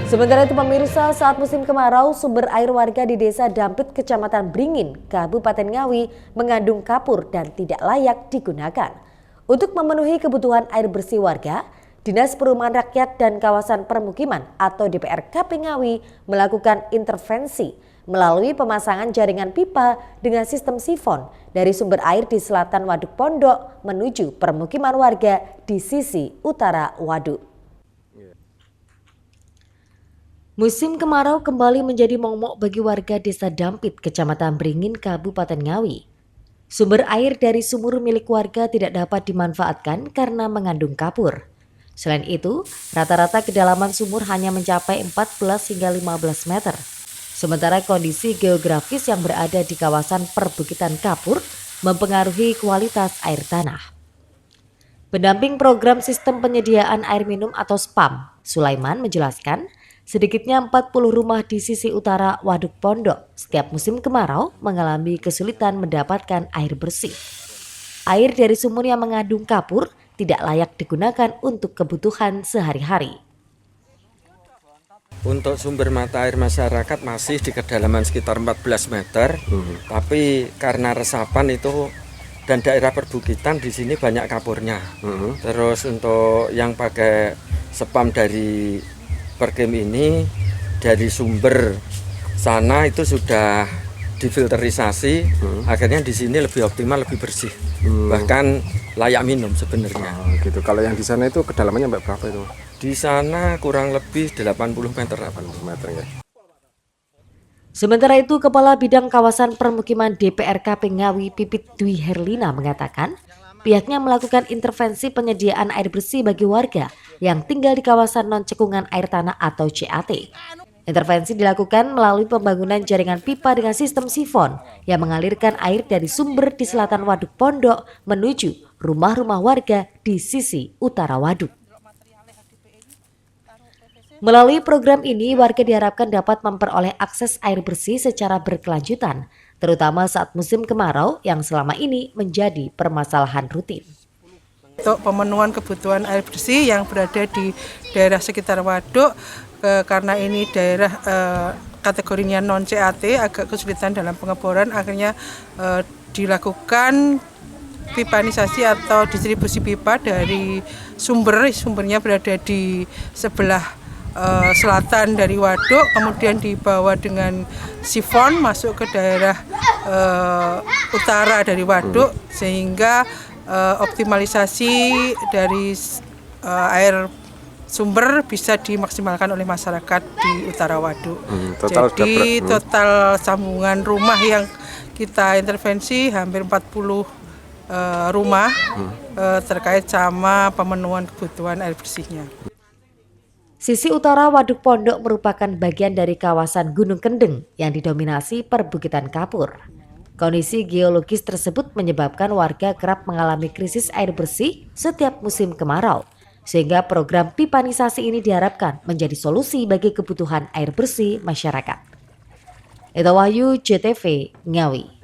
Sementara itu pemirsa, saat musim kemarau, sumber air warga di Desa Dampit, Kecamatan Bringin, Kabupaten Ngawi mengandung kapur dan tidak layak digunakan. Untuk memenuhi kebutuhan air bersih warga, Dinas Perumahan Rakyat dan Kawasan Permukiman atau DPRKP Ngawi melakukan intervensi melalui pemasangan jaringan pipa dengan sistem sifon dari sumber air di selatan Waduk Pondok menuju permukiman warga di sisi utara waduk. Musim kemarau kembali menjadi momok bagi warga Desa Dampit, Kecamatan Bringin, Kabupaten Ngawi. Sumber air dari sumur milik warga tidak dapat dimanfaatkan karena mengandung kapur. Selain itu, rata-rata kedalaman sumur hanya mencapai 14 hingga 15 meter. Sementara kondisi geografis yang berada di kawasan perbukitan kapur mempengaruhi kualitas air tanah. Pendamping program sistem penyediaan air minum atau SPAM, Sulaiman menjelaskan, sedikitnya 40 rumah di sisi utara Waduk Pondok setiap musim kemarau mengalami kesulitan mendapatkan air bersih. Air dari sumur yang mengandung kapur tidak layak digunakan untuk kebutuhan sehari-hari. Untuk sumber mata air masyarakat masih di kedalaman sekitar 14 meter, tapi karena resapan itu dan daerah perbukitan di sini banyak kapurnya. Terus untuk yang pakai SPAM dari Perkim ini dari sumber sana itu sudah difilterisasi, akhirnya di sini lebih optimal, lebih bersih, bahkan layak minum sebenarnya. Gitu. Kalau yang di sana itu kedalamannya berapa itu? Di sana kurang lebih 80 meter. 80 meter ya. Sementara itu, Kepala Bidang Kawasan Permukiman DPRKP Ngawi Pipit Dwi Herlina mengatakan, pihaknya melakukan intervensi penyediaan air bersih bagi warga yang tinggal di kawasan non-cekungan air tanah atau CAT. Intervensi dilakukan melalui pembangunan jaringan pipa dengan sistem sifon yang mengalirkan air dari sumber di selatan Waduk Pondok menuju rumah-rumah warga di sisi utara waduk. Melalui program ini, warga diharapkan dapat memperoleh akses air bersih secara berkelanjutan, terutama saat musim kemarau yang selama ini menjadi permasalahan rutin. Untuk pemenuhan kebutuhan air bersih yang berada di daerah sekitar waduk, karena ini daerah kategorinya non-CAT, agak kesulitan dalam pengeboran, akhirnya dilakukan pipanisasi atau distribusi pipa dari sumbernya berada di sebelah selatan dari waduk, kemudian dibawa dengan sifon masuk ke daerah utara dari waduk, sehingga optimalisasi dari air sumber bisa dimaksimalkan oleh masyarakat di utara waduk. Jadi total sambungan rumah yang kita intervensi hampir 40 rumah terkait sama pemenuhan kebutuhan air bersihnya. Sisi utara Waduk Pondok merupakan bagian dari kawasan Gunung Kendeng yang didominasi perbukitan kapur. Kondisi geologis tersebut menyebabkan warga kerap mengalami krisis air bersih setiap musim kemarau, sehingga program pipanisasi ini diharapkan menjadi solusi bagi kebutuhan air bersih masyarakat. Itu Wahyu, JTV, Ngawi.